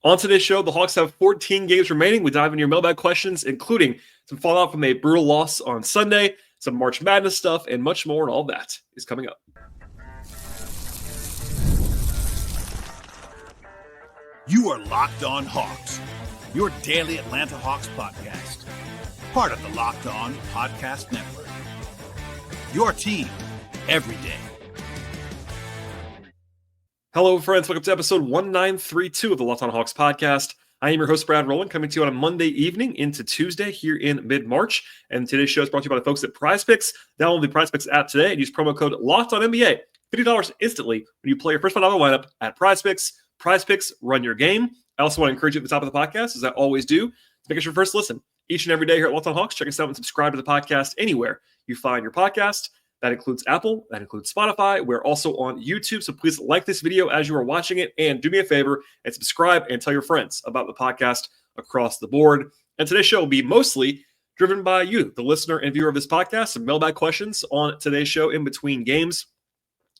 On today's show, the Hawks have 14 games remaining. We dive into your mailbag questions, including some fallout from a brutal loss on Sunday, some March Madness stuff, and much more, and all that is coming up. You are Locked On Hawks, your daily Atlanta Hawks podcast. Part of the Locked On Podcast Network. Your team every day. Hello, friends. Welcome to episode 1932 of the Locked On Hawks podcast. I am your host, Brad Rowland, coming to you on a Monday evening into Tuesday here in mid-March. And today's show is brought to you by the folks at Prizepicks. Download the Prizepicks app today and use promo code LOCKEDONNBA. $50 instantly when you play your first $5 lineup at Prizepicks. Prizepicks, run your game. I also want to encourage you at the top of the podcast, as I always do, to make us your first listen. Each and every day here at Locked On Hawks, check us out and subscribe to the podcast anywhere you find your podcast. That includes Apple, that includes Spotify. We're also on YouTube, so please like this video as you are watching it, and do me a favor and subscribe and tell your friends about the podcast across the board. And today's show will be mostly driven by you, the listener and viewer of this podcast. Some mailbag questions on today's show in between games.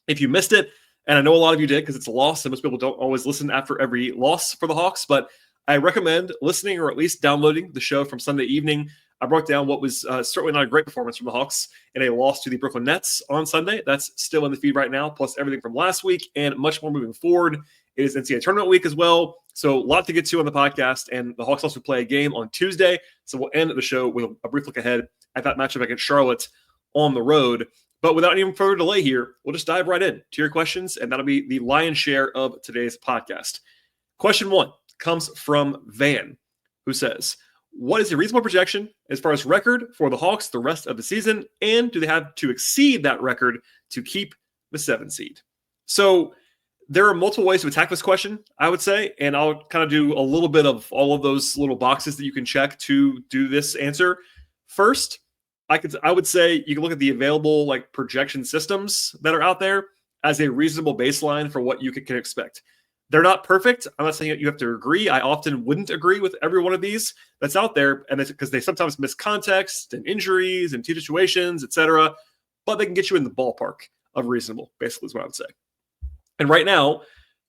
If you missed it, and I know a lot of you did because it's a loss, and most people don't always listen after every loss for the Hawks, but I recommend listening or at least downloading the show from Sunday evening. I broke down what was certainly not a great performance from the Hawks in a loss to the Brooklyn Nets on Sunday. That's still in the feed right now, plus everything from last week and much more moving forward. It is NCAA Tournament week as well, so a lot to get to on the podcast, and the Hawks also play a game on Tuesday, so we'll end the show with a brief look ahead at that matchup against Charlotte on the road. But without any further delay here, we'll just dive right in to your questions, and that'll be the lion's share of today's podcast. Question 1 comes from Van, who says, what is a reasonable projection as far as record for the Hawks the rest of the season, and do they have to exceed that record to keep the 7 seed? So there are multiple ways to attack this question, I would say, and I'll kind of do a little bit of all of those little boxes that you can check to do this answer. First, I would say you can look at the available projection systems that are out there as a reasonable baseline for what you can expect. They're not perfect. I'm not saying that you have to agree. I often wouldn't agree with every one of these that's out there, and it's because they sometimes miss context and injuries and team situations, etc. But they can get you in the ballpark of reasonable, basically is what I would say. And right now,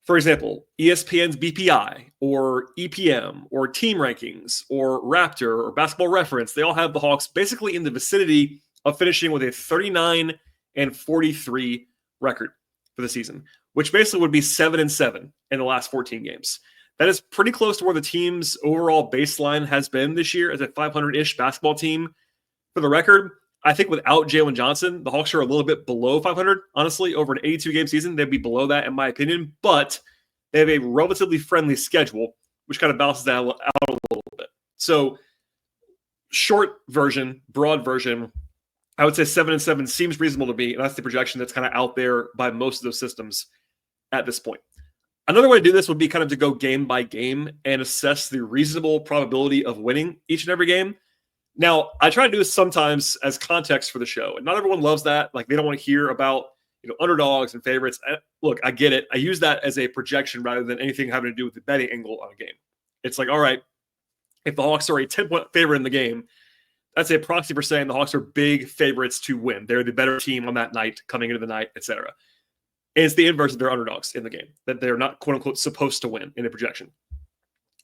for example, ESPN's BPI or EPM or Team Rankings or Raptor or Basketball Reference, they all have the Hawks basically in the vicinity of finishing with a 39-43 record for the season, which basically would be 7-7 in the last 14 games. That is pretty close to where the team's overall baseline has been this year as a 500-ish basketball team. For the record, I think without Jalen Johnson, the Hawks are a little bit below 500. Honestly, over an 82-game season, they'd be below that in my opinion, but they have a relatively friendly schedule, which kind of balances that out a little bit. So short version, broad version, I would say 7-7 seems reasonable to me, and that's the projection that's kind of out there by most of those systems at this point. Another way to do this would be kind of to go game by game and assess the reasonable probability of winning each and every game. Now, I try to do this sometimes as context for the show, and not everyone loves that. They don't want to hear about underdogs and favorites. Look, I get it. I use that as a projection rather than anything having to do with the betting angle on a game. It's all right, if the Hawks are a 10-point favorite in the game, that's a proxy for saying the Hawks are big favorites to win. They're the better team on that night, coming into the night, etc. It's the inverse of their underdogs in the game, that they're not, quote-unquote, supposed to win in a projection.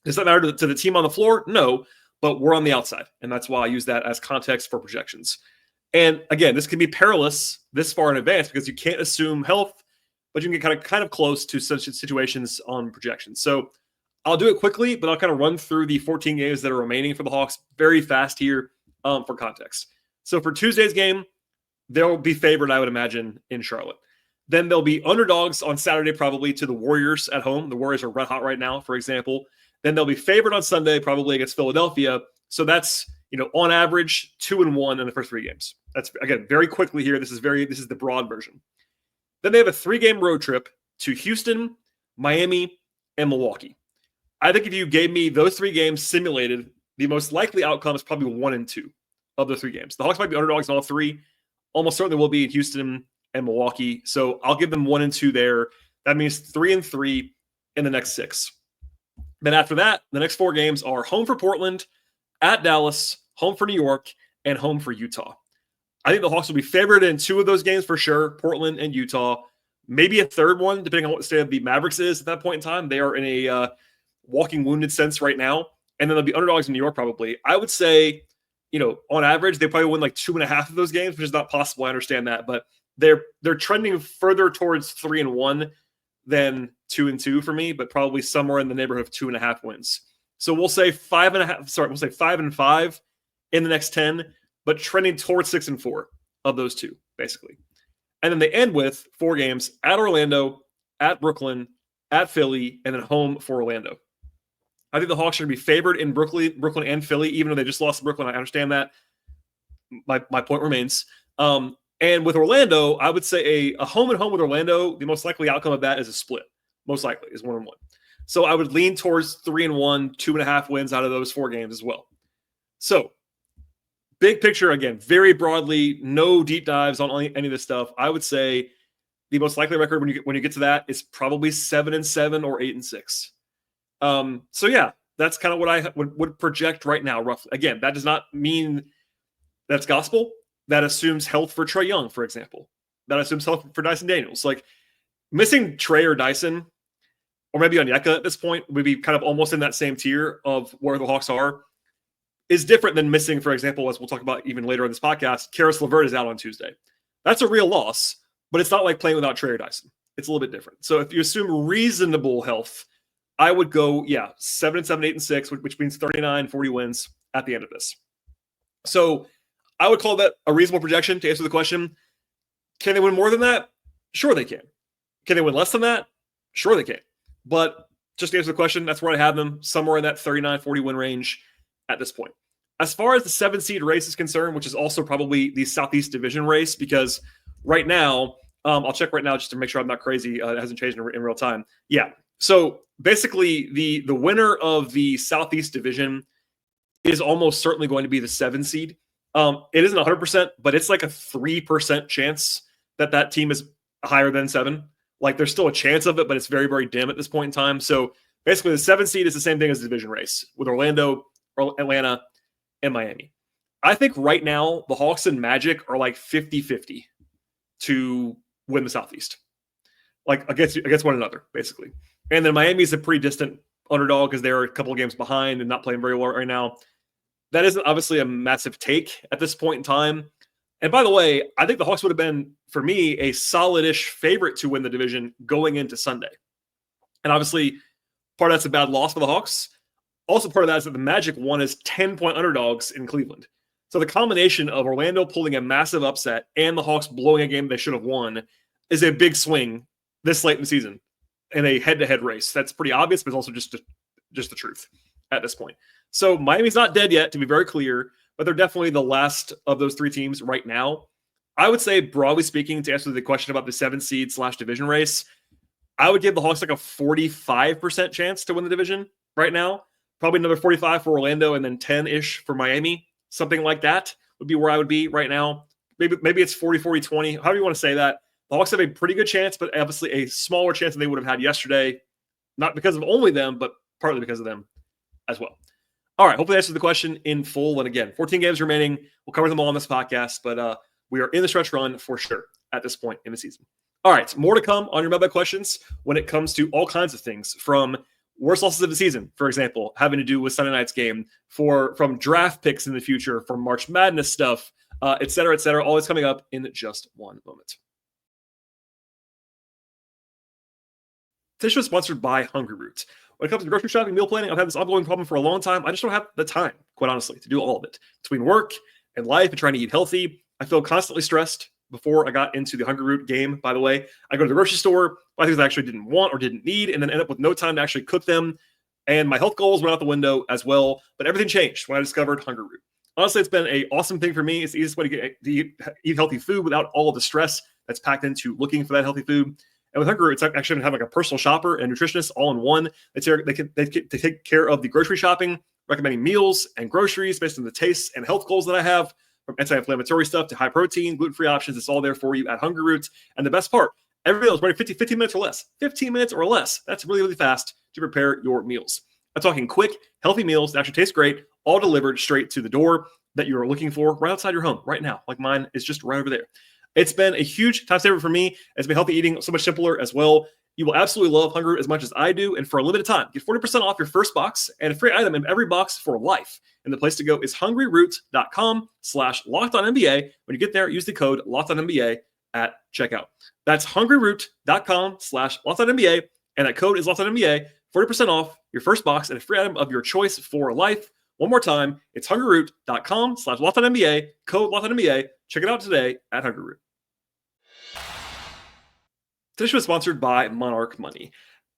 Does that matter to the team on the floor? No, but we're on the outside, and that's why I use that as context for projections. And again, this can be perilous this far in advance because you can't assume health, but you can get kind of close to such situations on projections. So I'll do it quickly, but I'll kind of run through the 14 games that are remaining for the Hawks very fast here for context. So for Tuesday's game, they'll be favored, I would imagine, in Charlotte. Then they'll be underdogs on Saturday, probably to the Warriors at home. The Warriors are red hot right now, for example. Then they'll be favored on Sunday, probably against Philadelphia. So that's, on average, 2-1 in the first 3 games. That's, again, very quickly here. This is the broad version. Then they have a 3-game road trip to Houston, Miami, and Milwaukee. I think if you gave me those 3 games simulated, the most likely outcome is probably 1 and 2 of the 3 games. The Hawks might be underdogs in all 3. Almost certainly will be in Houston and Milwaukee. So I'll give them 1 and 2 there. That means 3 and 3 in the next 6. Then after that, the next 4 games are home for Portland, at Dallas, home for New York, and home for Utah. I think the Hawks will be favored in 2 of those games for sure, Portland and Utah. Maybe a third one, depending on what the state of the Mavericks is at that point in time. They are in a walking wounded sense right now. And then they'll be underdogs in New York probably. I would say, on average, they probably win like 2.5 of those games, which is not possible. I understand that, but they're trending further towards 3-1 than 2-2 for me, but probably somewhere in the neighborhood of 2.5 wins. So we'll say 5.5. Sorry, we'll say 5-5 in the next 10, but trending towards 6-4 of those two, basically. And then they end with 4 games at Orlando, at Brooklyn, at Philly, and then home for Orlando. I think the Hawks are going to be favored in Brooklyn and Philly, even though they just lost to Brooklyn. I understand that. My point remains. And with Orlando, I would say a home and home with Orlando, the most likely outcome of that is a split. Most likely is 1-1. So I would lean towards 3-1, 2.5 wins out of those 4 games as well. So big picture, again, very broadly, no deep dives on any of this stuff. I would say the most likely record when you get to that is probably 7-7 or 8-6. So yeah, that's kind of what I would project right now, roughly. Again, that does not mean that's gospel. That assumes health for Trae Young, for example. That assumes health for Dyson Daniels. Like missing Trae or Dyson, or maybe Onyeka at this point, would be kind of almost in that same tier of where the Hawks are, is different than missing, for example, as we'll talk about even later in this podcast, Karis LeVert is out on Tuesday. That's a real loss, but it's not like playing without Trae or Dyson. It's a little bit different. So if you assume reasonable health, I would go, 7-7, 8-6, which means 39, 40 wins at the end of this. So I would call that a reasonable projection to answer the question. Can they win more than that? Sure they can. Can they win less than that? Sure they can. But just to answer the question, that's where I have them, somewhere in that 39, 40 win range at this point. As far as the 7-seed race is concerned, which is also probably the Southeast Division race, because right now, I'll check right now just to make sure I'm not crazy. It hasn't changed in real time. Yeah. So basically, the winner of the Southeast Division is almost certainly going to be the 7 seed. It isn't 100%, but it's like a 3% chance that team is higher than 7. Like there's still a chance of it, but it's very, very dim at this point in time. So basically, the 7 seed is the same thing as the division race with Orlando, Atlanta, and Miami. I think right now the Hawks and Magic are like 50-50 to win the Southeast, like against one another, basically. And then Miami is a pretty distant underdog because they're a couple of games behind and not playing very well right now. That isn't obviously a massive take at this point in time. And by the way, I think the Hawks would have been, for me, a solid-ish favorite to win the division going into Sunday. And obviously, part of that's a bad loss for the Hawks. Also, part of that is that the Magic won as 10-point underdogs in Cleveland. So the combination of Orlando pulling a massive upset and the Hawks blowing a game they should have won is a big swing this late in the season in a head-to-head race. That's pretty obvious, but it's also just the truth at this point. So Miami's not dead yet, to be very clear, but they're definitely the last of those 3 teams right now. I would say, broadly speaking, to answer the question about the 7 seed / division race, I would give the Hawks like a 45% chance to win the division right now. Probably another 45 for Orlando and then 10-ish for Miami. Something like that would be where I would be right now. Maybe it's 40, 40, 20, however you want to say that. The Hawks have a pretty good chance, but obviously a smaller chance than they would have had yesterday. Not because of only them, but partly because of them as well. All right, hopefully that answers the question in full. And again, 14 games remaining. We'll cover them all on this podcast, but we are in the stretch run for sure at this point in the season. All right, more to come on your mailbag questions when it comes to all kinds of things, from worst losses of the season, for example, having to do with Sunday night's game, from draft picks in the future, from March Madness stuff, et cetera, always coming up in just one moment. This show is sponsored by Hungryroot. When it comes to grocery shopping, meal planning, I've had this ongoing problem for a long time. I just don't have the time, quite honestly, to do all of it. Between work and life and trying to eat healthy, I feel constantly stressed. Before I got into the Hungryroot game, by the way, I go to the grocery store, buy things I actually didn't want or didn't need, and then end up with no time to actually cook them. And my health goals went out the window as well. But everything changed when I discovered Hungryroot. Honestly, it's been an awesome thing for me. It's the easiest way to eat healthy food without all of the stress that's packed into looking for that healthy food. And with Hungryroot, it's actually have like a personal shopper and nutritionist all in one. They take care of the grocery shopping, recommending meals and groceries based on the tastes and health goals that I have, from anti-inflammatory stuff to high protein, gluten-free options. It's all there for you at Hungryroot. And the best part, every meal is ready 15 minutes or less. 15 minutes or less. That's really, really fast to prepare your meals. I'm talking quick, healthy meals that actually taste great, all delivered straight to the door that you are looking for right outside your home right now. Like mine is just right over there. It's been a huge time saver for me. It's made healthy eating so much simpler as well. You will absolutely love Hungryroot as much as I do, and for a limited time, get 40% off your first box and a free item in every box for life. And the place to go is hungryroot.com/LockedOnNBA. When you get there, use the code LockedOnNBA at checkout. That's hungryroot.com/LockedOnNBA, and that code is LockedOnNBA. 40% off your first box and a free item of your choice for life. One more time, it's hungryroot.com/LockedOnNBA, code LockedOnNBA. Check it out today at Hungryroot. Today's show is sponsored by Monarch Money.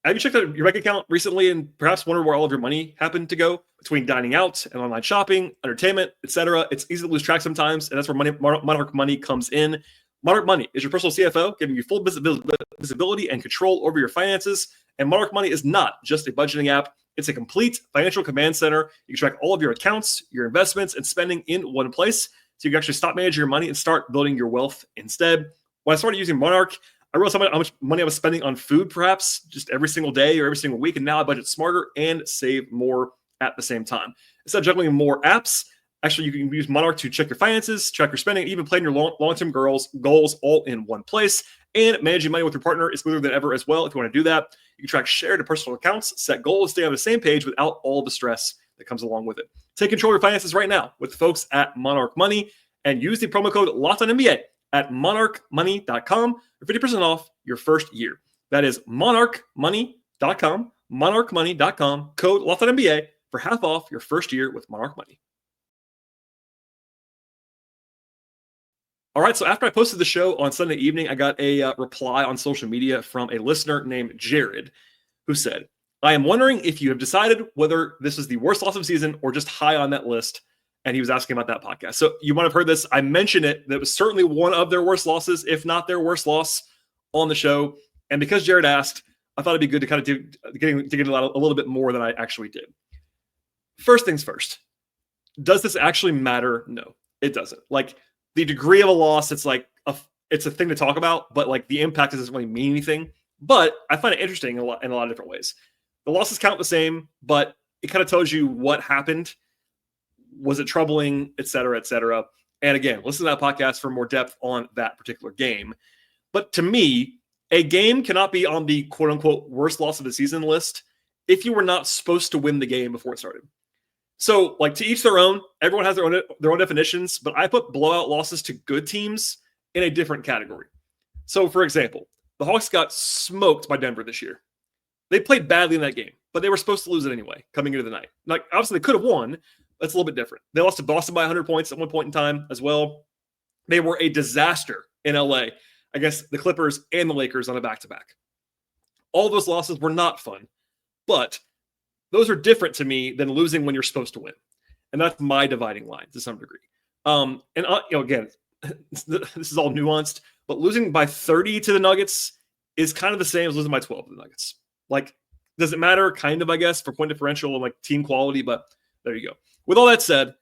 Have you checked out your bank account recently and perhaps wondered where all of your money happened to go between dining out and online shopping, entertainment, etc.? It's easy to lose track sometimes, and that's where Monarch Money comes in. Monarch Money is your personal CFO, giving you full visibility and control over your finances. And Monarch Money is not just a budgeting app. It's a complete financial command center. You can track all of your accounts, your investments, and spending in one place. So you can actually stop managing your money and start building your wealth instead. When I started using Monarch, I realized how much money I was spending on food, perhaps just every single day or every single week. And now I budget smarter and save more at the same time. Instead of juggling more apps, actually, you can use Monarch to check your finances, track your spending, even plan your long-term goals all in one place. And managing money with your partner is smoother than ever as well. If you want to do that, you can track shared and personal accounts, set goals, stay on the same page without all the stress that comes along with it. Take control of your finances right now with the folks at Monarch Money and use the promo code LOCKEDONNBA at monarchmoney.com for 50% off your first year. That is monarchmoney.com, monarchmoney.com, code LOCKEDONNBA for half off your first year with Monarch Money. All right, so after I posted the show on Sunday evening, I got a reply on social media from a listener named Jared, who said, I am wondering if you have decided whether this is the worst loss of the season or just high on that list. And he was asking about that podcast. So you might have heard this. I mentioned it. That was certainly one of their worst losses, if not their worst loss on the show. And because Jared asked, I thought it'd be good to kind of dig a little bit more than I actually did. First things first. Does this actually matter? No, it doesn't. Like the degree of a loss, it's like it's a thing to talk about, but like the impact doesn't really mean anything. But I find it interesting in a lot of different ways. The losses count the same, but it kind of tells you what happened. Was it troubling, et cetera, et cetera? And again, listen to that podcast for more depth on that particular game. But to me, a game cannot be on the quote-unquote worst loss of the season list if you were not supposed to win the game before it started. So, like, to each their own. Everyone has their own definitions, but I put blowout losses to good teams in a different category. So, for example, the Hawks got smoked by Denver this year. They played badly in that game, but they were supposed to lose it anyway coming into the night. Like, obviously, they could have won. That's a little bit different. They lost to Boston by 100 points at one point in time as well. They were a disaster in LA against the Clippers and the Lakers on a back-to-back. All those losses were not fun, but those are different to me than losing when you're supposed to win. And that's my dividing line to some degree. Again, this is all nuanced, but losing by 30 to the Nuggets is kind of the same as losing by 12 to the Nuggets. Like, does it matter? Kind of, I guess, for point differential and like team quality, but there you go. With all that said,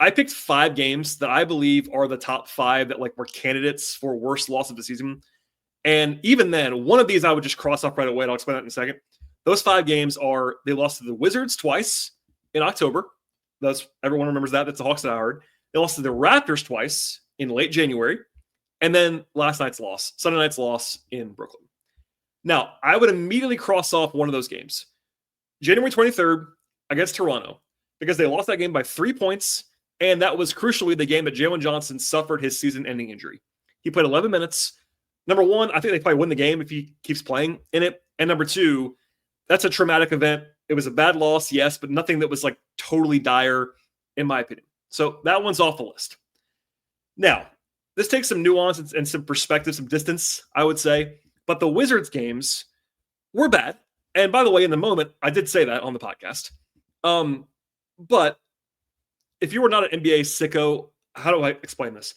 I picked 5 games that I believe are the top 5 that like were candidates for worst loss of the season. And even then, one of these I would just cross off right away, and I'll explain that in a second. Those 5 games are they lost to the Wizards twice in October. Everyone remembers that. That's the Hawks that I heard. They lost to the Raptors twice in late January. And then Sunday night's loss in Brooklyn. Now, I would immediately cross off one of those games. January 23rd against Toronto, because they lost that game by 3 points, and that was crucially the game that Jalen Johnson suffered his season-ending injury. He played 11 minutes. Number one, I think they probably win the game if he keeps playing in it. And number two, that's a traumatic event. It was a bad loss, yes, but nothing that was like totally dire, in my opinion. So that one's off the list. Now, this takes some nuance and some perspective, some distance, I would say. But the Wizards games were bad. And by the way, in the moment, I did say that on the podcast. But if you were not an NBA sicko, how do I explain this?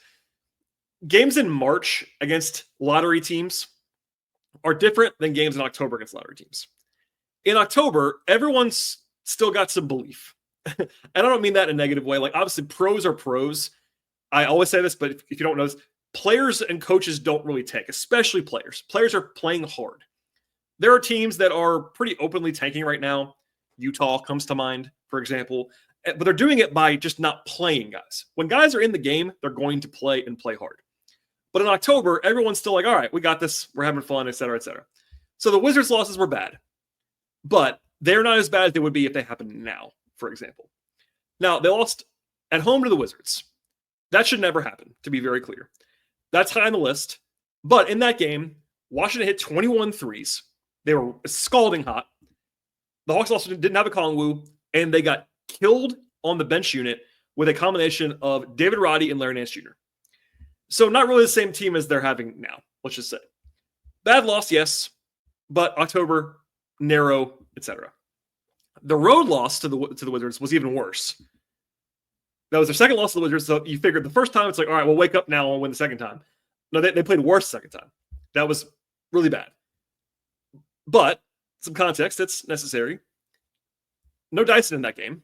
Games in March against lottery teams are different than games in October against lottery teams. In October, everyone's still got some belief. And I don't mean that in a negative way. Like, obviously, pros are pros. I always say this, but if you don't know this, players and coaches don't really tank, especially players. Players are playing hard. There are teams that are pretty openly tanking right now. Utah comes to mind, for example. But they're doing it by just not playing guys. When guys are in the game, they're going to play and play hard. But in October, everyone's still like, all right, we got this. We're having fun, et cetera, et cetera. So the Wizards' losses were bad, but they're not as bad as they would be if they happened now, for example. Now, they lost at home to the Wizards. That should never happen, to be very clear. That's high on the list. But in that game, Washington hit 21 threes. They were scalding hot. The Hawks also didn't have a Kongwu, and they got killed on the bench unit with a combination of David Roddy and Larry Nance Jr. So not really the same team as they're having now, let's just say. Bad loss, yes, but October, narrow, etc. The road loss to the Wizards was even worse. That was their second loss to the Wizards, so you figured the first time, it's like, all right, we'll wake up now and win the second time. No, they played worse the second time. That was really bad. But some context, it's necessary. No Dyson in that game.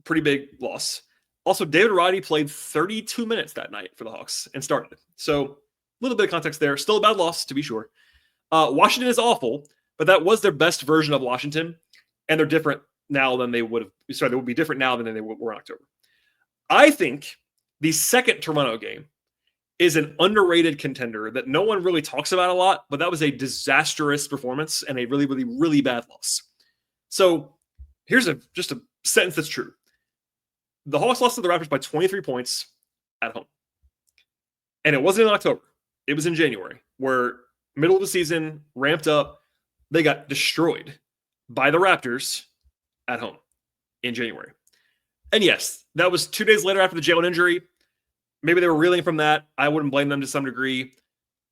Pretty big loss. Also, David Roddy played 32 minutes that night for the Hawks and started. So a little bit of context there. Still a bad loss, to be sure. Washington is awful, but that was their best version of Washington, and they're different now than they would have. Sorry, they would be different now than they were in October. I think the second Toronto game is an underrated contender that no one really talks about a lot, but that was a disastrous performance and a really, really, really bad loss. So here's just a sentence that's true. The Hawks lost to the Raptors by 23 points at home. And it wasn't in October. It was in January, where middle of the season, ramped up, they got destroyed by the Raptors at home in January. And yes, that was 2 days later after the Jalen injury. Maybe they were reeling from that. I wouldn't blame them to some degree.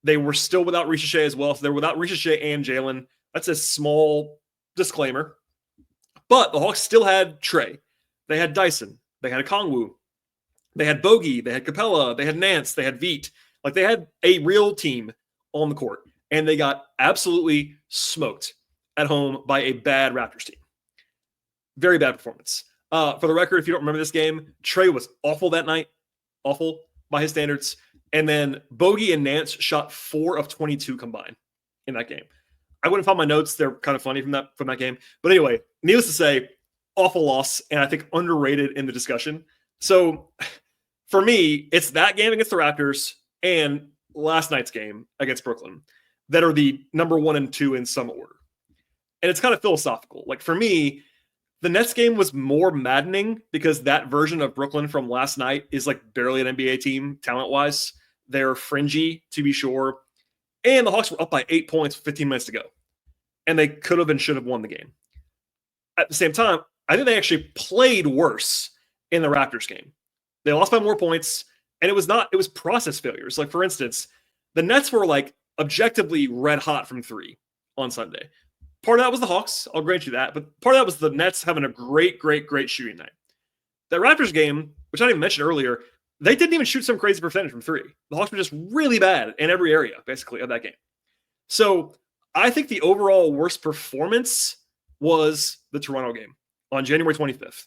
They were still without Ricochet as well. So they're without Ricochet and Jalen. That's a small disclaimer. But the Hawks still had Trey. They had Dyson. They had a Kongwu. They had Bogey. They had Capella. They had Nance. They had Veet. Like, they had a real team on the court. And they got absolutely smoked at home by a bad Raptors team. Very bad performance. For the record, if you don't remember this game, Trey was awful that night. Awful by his standards. And then Bogey and Nance shot 4 of 22 combined in that game. I wouldn't find my notes. They're kind of funny from that game. But anyway, needless to say, awful loss, and I think underrated in the discussion. So for me, it's that game against the Raptors and last night's game against Brooklyn that are the number 1 and 2 in some order. And it's kind of philosophical. Like, for me, the Nets game was more maddening because that version of Brooklyn from last night is like barely an NBA team talent-wise. They're fringy, to be sure. And the Hawks were up by 8 points with 15 minutes to go. And they could have and should have won the game. At the same time, I think they actually played worse in the Raptors game. They lost by more points, and it was process failures. Like, for instance, the Nets were like objectively red hot from 3 on Sunday. Part of that was the Hawks, I'll grant you that, but part of that was the Nets having a great, great, great shooting night. That Raptors game, which I didn't even mention earlier, they didn't even shoot some crazy percentage from 3. The Hawks were just really bad in every area, basically, of that game. So I think the overall worst performance was the Toronto game on January 25th.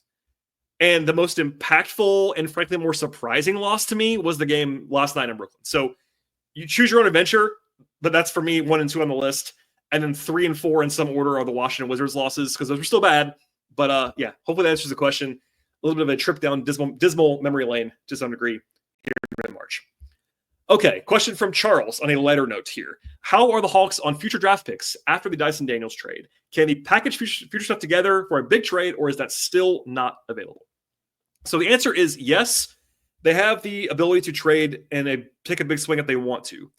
And the most impactful and frankly more surprising loss to me was the game last night in Brooklyn. So you choose your own adventure, but that's for me 1 and 2 on the list. And then 3 and 4 in some order are the Washington Wizards losses because those were still bad. But yeah, hopefully that answers the question. A little bit of a trip down dismal memory lane to some degree here in March. Okay, question from Charles on a lighter note here. How are the Hawks on future draft picks after the Dyson Daniels trade? Can they package future stuff together for a big trade, or is that still not available? So the answer is yes. They have the ability to trade and take a big swing if they want to.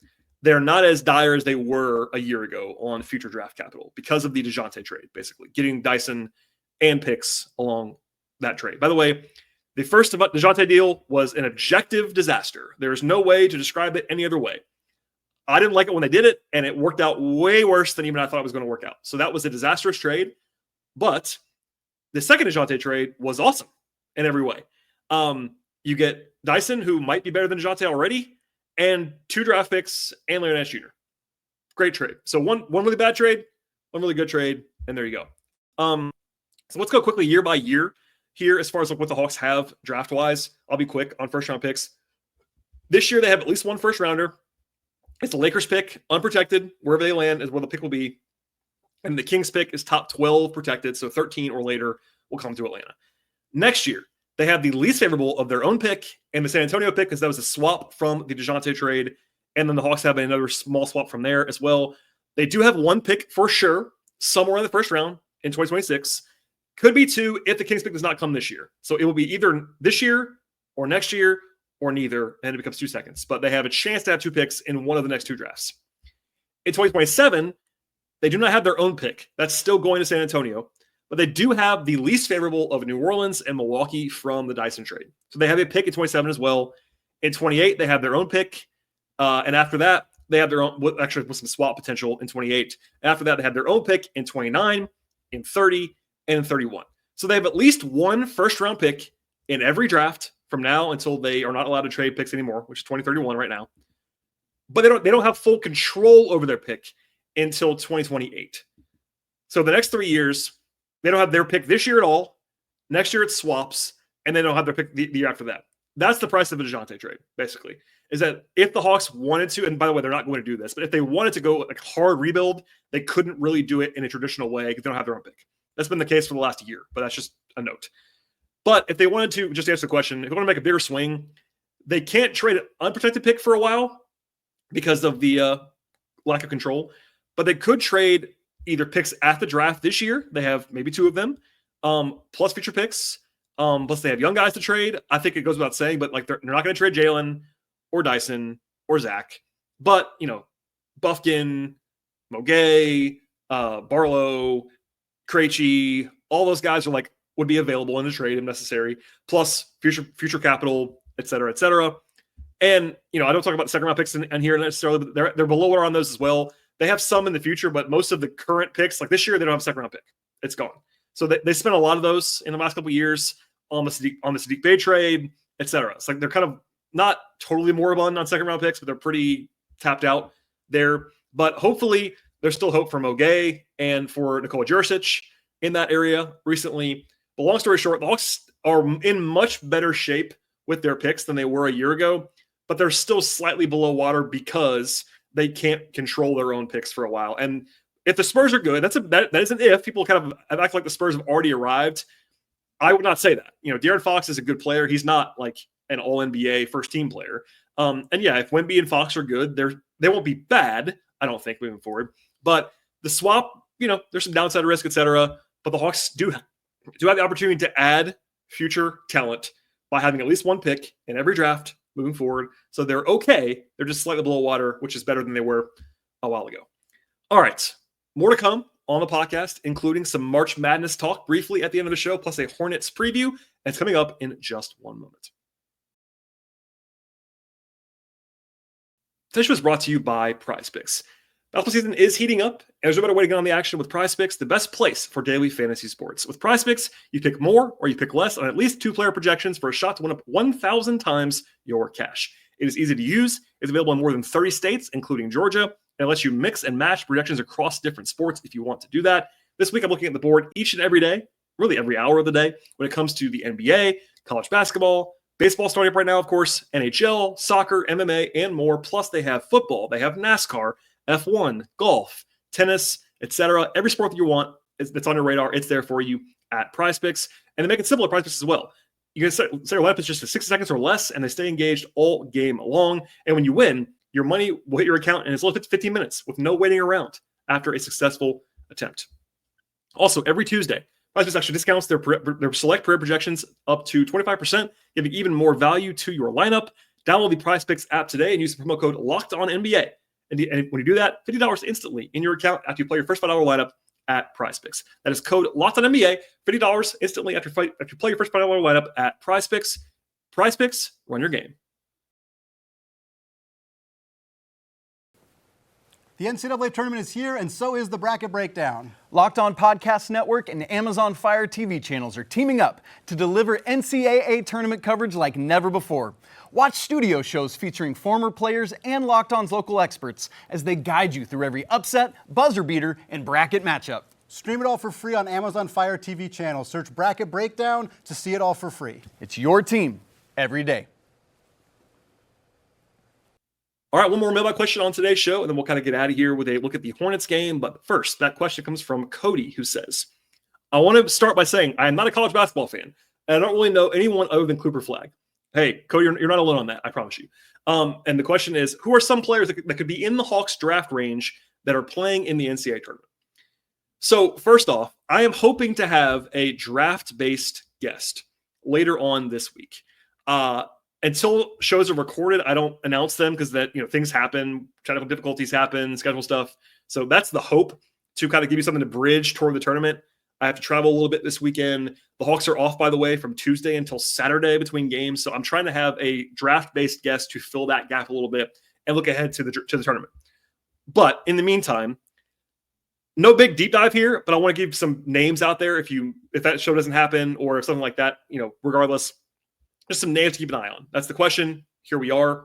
They're not as dire as they were a year ago on future draft capital because of the DeJounte trade, basically, getting Dyson and picks along that trade. By the way, the first DeJounte deal was an objective disaster. There's no way to describe it any other way. I didn't like it when they did it, and it worked out way worse than even I thought it was going to work out. So that was a disastrous trade. But the second DeJounte trade was awesome in every way. You get Dyson, who might be better than DeJounte already, and 2 draft picks and Larry Nance Jr. Great trade. So one really bad trade, one really good trade, and there you go. So let's go quickly year by year here as far as like what the Hawks have draft-wise. I'll be quick on first-round picks. This year they have at least 1 first-rounder. It's the Lakers pick, unprotected. Wherever they land is where the pick will be. And the Kings pick is top 12 protected, so 13 or later will come to Atlanta. Next year, they have the least favorable of their own pick and the San Antonio pick because that was a swap from the DeJounte trade. And then the Hawks have another small swap from there as well. They do have one pick for sure, somewhere in the first round in 2026. Could be two if the Kings pick does not come this year. So it will be either this year or next year or neither, and it becomes 2 seconds. But they have a chance to have 2 picks in one of the next 2 drafts. In 2027, they do not have their own pick. That's still going to San Antonio. But they do have the least favorable of New Orleans and Milwaukee from the Dyson trade. So they have a pick in 27 as well. In 28, they have their own pick. And after that, they have their own, actually with some swap potential in 28. After that, they have their own pick in 29, in 30, and in 31. So they have at least one first-round pick in every draft from now until they are not allowed to trade picks anymore, which is 2031 right now. But they don't have full control over their pick until 2028. So the next 3 years, they don't have their pick this year at all. Next year, it's swaps, and they don't have their pick the year after that. That's the price of a DeJounte trade, basically, is that if the Hawks wanted to, and by the way, they're not going to do this, but if they wanted to go like hard rebuild, they couldn't really do it in a traditional way because they don't have their own pick. That's been the case for the last year, but that's just a note. But if they wanted to, just answer the question, if they want to make a bigger swing, they can't trade an unprotected pick for a while because of the lack of control, but they could trade either picks at the draft this year. They have maybe 2 of them, plus future picks. Plus they have young guys to trade. I think it goes without saying, but like they're not going to trade Jalen or Dyson or Zach. But, Bufkin, Mogay, Barlow, Krejci, all those guys are would be available in the trade if necessary, plus future capital, et cetera, et cetera. And, I don't talk about the second round picks in here necessarily, but they're below or on those as well. They have some in the future, but most of the current picks, like this year, they don't have a second round pick. It's gone. So they spent a lot of those in the last couple of years on the Sadiq Bey trade, et cetera. It's like they're kind of not totally moribund on second round picks, but they're pretty tapped out there. But hopefully there's still hope for Mogay and for Nikola Jurisic in that area recently. But long story short, the Hawks are in much better shape with their picks than they were a year ago, but they're still slightly below water because they can't control their own picks for a while. And if the Spurs are good, that is an if. People kind of act like the Spurs have already arrived. I would not say that. De'Aaron Fox is a good player. He's not like an all-NBA first-team player. And yeah, if Wemby and Fox are good, they won't be bad, I don't think, moving forward. But the swap, there's some downside risk, et cetera. But the Hawks do have the opportunity to add future talent by having at least one pick in every draft moving forward. So they're okay. They're just slightly below water, which is better than they were a while ago. All right. More to come on the podcast, including some March Madness talk briefly at the end of the show, plus a Hornets preview. And it's coming up in just one moment. This was brought to you by Prizepicks. Basketball season is heating up, and there's no better way to get on the action with Prizepicks, the best place for daily fantasy sports. With Prizepicks, you pick more or you pick less on at least 2-player projections for a shot to win up 1,000 times your cash. It is easy to use. It's available in more than 30 states, including Georgia, and it lets you mix and match projections across different sports if you want to do that. This week, I'm looking at the board each and every day, really every hour of the day, when it comes to the NBA, college basketball, baseball starting up right now, of course, NHL, soccer, MMA, and more. Plus, they have football, they have NASCAR, F1, golf, tennis, etc. Every sport that you want that's on your radar, it's there for you at Prizepicks. And they make it simple at Prizepicks as well. You can set your lineup as just 60 seconds or less, and they stay engaged all game long. And when you win, your money will hit your account in as little as 15 minutes with no waiting around after a successful attempt. Also, every Tuesday, Prizepicks actually discounts their select prayer projections up to 25%, giving even more value to your lineup. Download the Prizepicks app today and use the promo code LOCKEDONNBA. And when you do that, $50 instantly in your account after you play your first $5 lineup at Prizepicks. That is code LOCKEDONNBA, $50 instantly after you play your first $5 lineup at Prizepicks. Prizepicks, run your game. The NCAA Tournament is here, and so is the Bracket Breakdown. Locked On Podcast Network and Amazon Fire TV channels are teaming up to deliver NCAA Tournament coverage like never before. Watch studio shows featuring former players and Locked On's local experts as they guide you through every upset, buzzer beater, and bracket matchup. Stream it all for free on Amazon Fire TV channel. Search Bracket Breakdown to see it all for free. It's your team every day. All right, one more mailbag question on today's show, and then we'll kind of get out of here with a look at the Hornets game. But first, that question comes from Cody, who says, I want to start by saying I am not a college basketball fan, and I don't really know anyone other than Cooper Flag. Hey, Cody, you're not alone on that, I promise you. And the question is, who are some players that could be in the Hawks draft range that are playing in the NCAA tournament. So first off, I am hoping to have a draft-based guest later on this week. Until shows are recorded, I don't announce them because things happen, technical difficulties happen, schedule stuff. So that's the hope, to kind of give you something to bridge toward the tournament. I have to travel a little bit this weekend. The Hawks are off, by the way, from Tuesday until Saturday between games. So I'm trying to have a draft-based guest to fill that gap a little bit and look ahead to the tournament. But in the meantime, no big deep dive here, but I want to give some names out there if that show doesn't happen, or if something like that, regardless, just some names to keep an eye on. That's the question. Here we are.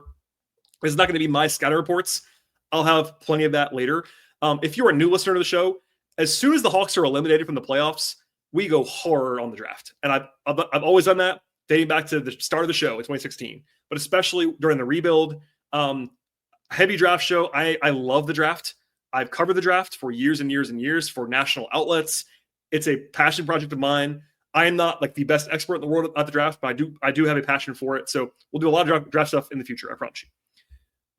This is not going to be my scouting reports. I'll have plenty of that later. If you're a new listener to the show, as soon as the Hawks are eliminated from the playoffs, we go horror on the draft. And I've always done that, dating back to the start of the show in 2016, but especially during the rebuild. Heavy draft show. I love the draft. I've covered the draft for years and years and years for national outlets. It's a passion project of mine. I am not like the best expert in the world at the draft, but I do have a passion for it. So we'll do a lot of draft stuff in the future, I promise you.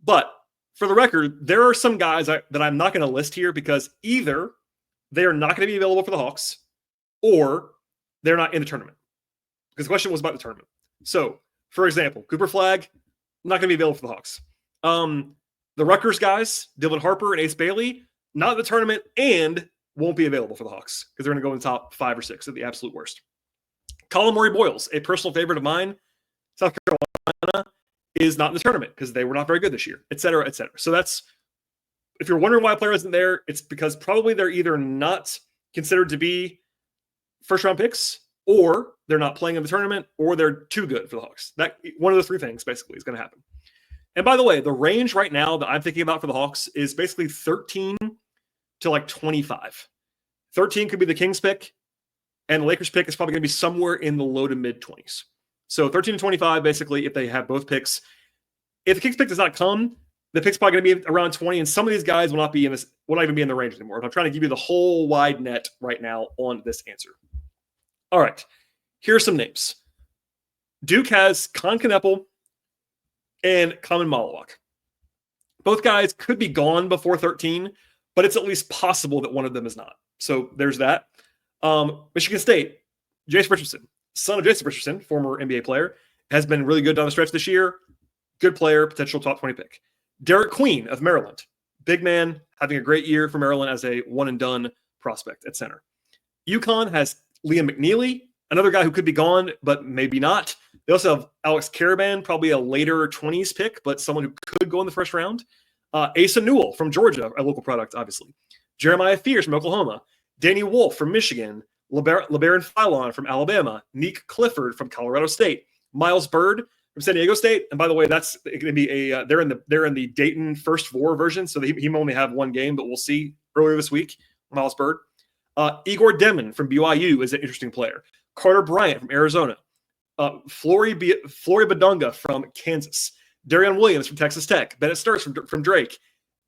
But for the record, there are some guys that I'm not going to list here because either they are not going to be available for the Hawks or they're not in the tournament. Because the question was about the tournament. So, for example, Cooper Flagg, not going to be available for the Hawks. The Rutgers guys, Dylan Harper and Ace Bailey, not in the tournament and won't be available for the Hawks because they're going to go in the top 5 or 6 at the absolute worst. Colin Murray Boyles, a personal favorite of mine, South Carolina, is not in the tournament because they were not very good this year, et cetera, et cetera. So that's, if you're wondering why a player isn't there, it's because probably they're either not considered to be first-round picks, or they're not playing in the tournament, or they're too good for the Hawks. That one of the 3 things basically is going to happen. And by the way, the range right now that I'm thinking about for the Hawks is basically 13 to like 25. 13 could be the Kings pick, and the Lakers pick is probably going to be somewhere in the low to mid 20s. So 13 to 25, basically, if they have both picks. If the Kings pick does not come, the pick's probably going to be around 20, and some of these guys will not even be in the range anymore. I'm trying to give you the whole wide net right now on this answer. All right, here are some names. Duke has Con Kneppel and Kamen Malawak. Both guys could be gone before 13, but it's at least possible that one of them is not. So there's that. Michigan State, Jason Richardson, son of Jason Richardson, former NBA player, has been really good down the stretch this year. Good player, potential top 20 pick. Derek Queen of Maryland, big man, having a great year for Maryland as a one-and-done prospect at center. UConn has Liam McNeely, another guy who could be gone, but maybe not. They also have Alex Caravan, probably a later 20s pick, but someone who could go in the first round. Asa Newell from Georgia, a local product, obviously. Jeremiah Fears from Oklahoma. Danny Wolf from Michigan. LeBaron Philon from Alabama. Neek Clifford from Colorado State. Miles Byrd from San Diego State. And by the way, that's going to be they're in the Dayton First Four version, so he may only have one game, but we'll see earlier this week. Miles Byrd. Igor Demon from BYU is an interesting player. Carter Bryant from Arizona. Flory Badunga from Kansas. Darian Williams from Texas Tech. Bennett Sturts from Drake.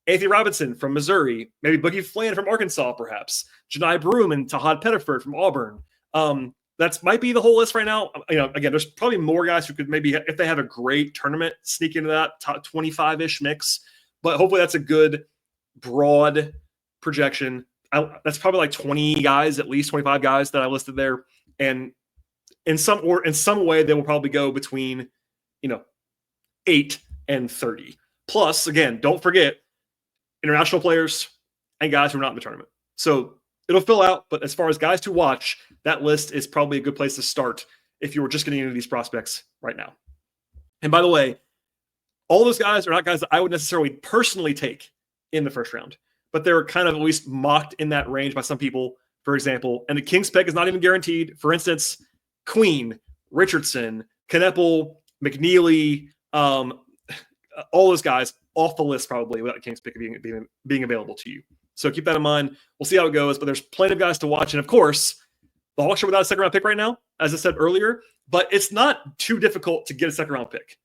Anthony Robinson from Missouri. Maybe Boogie Flan from Arkansas, perhaps. Janai Broom and Tahad Pettiford from Auburn. That might be the whole list right now. Again, there's probably more guys who could maybe, if they have a great tournament, sneak into that top 25-ish mix. But hopefully that's a good, broad projection. That's probably like 20 guys, at least 25 guys that I listed there. And in some way, they will probably go between, 8 and 30. Plus, again, don't forget international players and guys who are not in the tournament. So it'll fill out, but as far as guys to watch, that list is probably a good place to start if you were just getting into these prospects right now. And by the way, all those guys are not guys that I would necessarily personally take in the first round, but they're kind of at least mocked in that range by some people, for example. And the Kings pick is not even guaranteed. For instance, Queen, Richardson, Kneppel, McNeely, all those guys off the list probably without the Kings pick being available to you. So keep that in mind. We'll see how it goes, but there's plenty of guys to watch. And of course, the Hawks are without a second-round pick right now, as I said earlier, but it's not too difficult to get a second-round pick.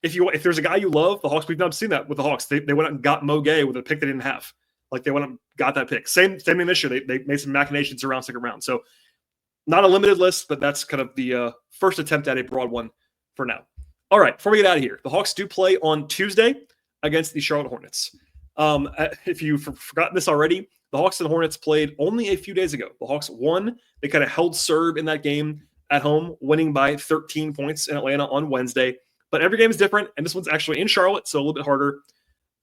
If there's a guy you love, the Hawks, we've not seen that with the Hawks. They went out and got Mo Gay with a pick they didn't have. Like they went out and got that pick. Same thing this year. They made some machinations around second round. So not a limited list, but that's kind of the first attempt at a broad one for now. All right, before we get out of here, the Hawks do play on Tuesday against the Charlotte Hornets. If you've forgotten this already, the Hawks and Hornets played only a few days ago. The Hawks won. They kind of held serve in that game at home, winning by 13 points in Atlanta on Wednesday. But every game is different, and this one's actually in Charlotte, so a little bit harder.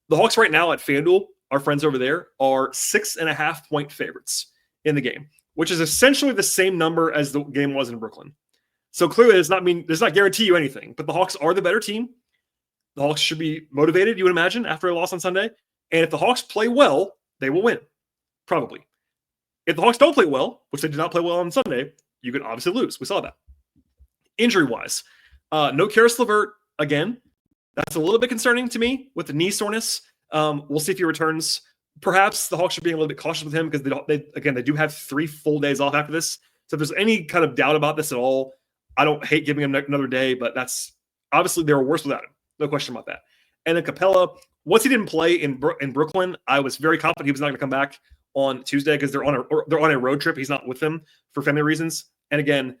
The Hawks right now at FanDuel, our friends over there, are 6.5-point favorites in the game, which is essentially the same number as the game was in Brooklyn. So clearly, does not guarantee you anything. But the Hawks are the better team. The Hawks should be motivated, you would imagine, after a loss on Sunday. And if the Hawks play well, they will win, probably. If the Hawks don't play well, which they did not play well on Sunday, you could obviously lose. We saw that. Injury-wise, no Karis LeVert again. That's a little bit concerning to me with the knee soreness. We'll see if he returns. Perhaps the Hawks should be a little bit cautious with him because they do have 3 full days off after this. So if there's any kind of doubt about this at all, I don't hate giving him another day, but that's obviously they were worse without him. No question about that. And then Capella, once he didn't play in Brooklyn, I was very confident he was not going to come back on Tuesday because they're on a road trip. He's not with them for family reasons. And again,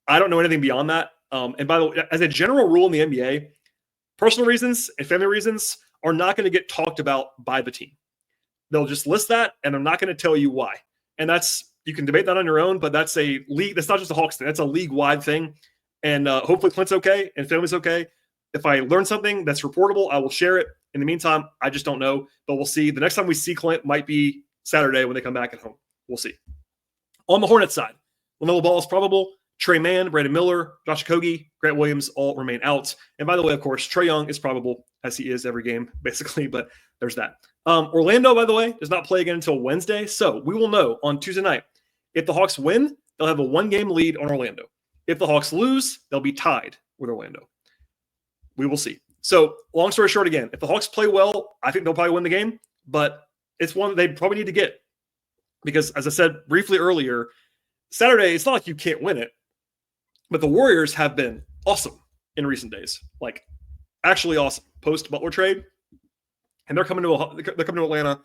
I don't know anything beyond that. And by the way, as a general rule in the NBA, personal reasons and family reasons are not going to get talked about by the team. They'll just list that, and they're not going to tell you why. And you can debate that on your own, but that's a league. That's not just a Hawks thing. That's a league-wide thing. And hopefully Clint's okay and family's okay. If I learn something that's reportable, I will share it. In the meantime, I just don't know. But we'll see. The next time we see Clint might be Saturday when they come back at home. We'll see. On the Hornets side, LaMelo Ball is probable. Trey Mann, Brandon Miller, Josh Okogie, Grant Williams all remain out. And by the way, of course, Trae Young is probable, as he is every game, basically. But there's that. Orlando, by the way, does not play again until Wednesday. So we will know on Tuesday night. If the Hawks win, they'll have a 1-game lead on Orlando. If the Hawks lose, they'll be tied with Orlando. We will see. So long story short, again, if the Hawks play well, I think they'll probably win the game. But it's one that they probably need to get. Because as I said briefly earlier, Saturday, it's not like you can't win it. But the Warriors have been awesome in recent days. Like, actually awesome. Post-Butler trade. And they're coming to Atlanta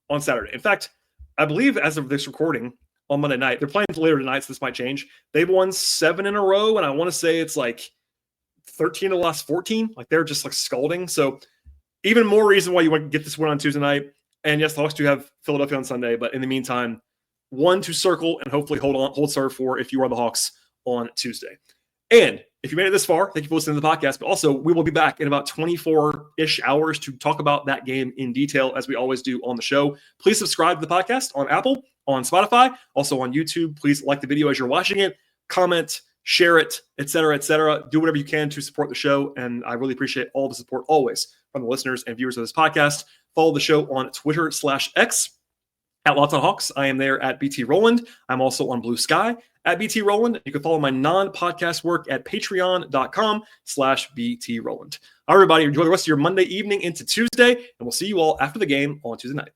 on Saturday. In fact, I believe as of this recording on Monday night, they're playing later tonight, so this might change. They've won 7 in a row, and I want to say it's like 13 of the last 14. Like, they're just like scalding. So even more reason why you want to get this win on Tuesday night. And yes, the Hawks do have Philadelphia on Sunday, but in the meantime, one to circle and hopefully hold serve for if you are the Hawks on Tuesday. And if you made it this far, thank you for listening to the podcast. But also, we will be back in about 24-ish hours to talk about that game in detail, as we always do on the show. Please subscribe to the podcast on Apple, on Spotify, also on YouTube. Please like the video as you're watching it, comment, share it, etc., etc. Do whatever you can to support the show. And I really appreciate all the support always from the listeners and viewers of this podcast. Follow the show on Twitter/X at Locked On Hawks. I am there at BT Rowland. I'm also on Blue Sky at BT Rowland. You can follow my non-podcast work at patreon.com/BT Rowland. All right, everybody, enjoy the rest of your Monday evening into Tuesday, and we'll see you all after the game on Tuesday night.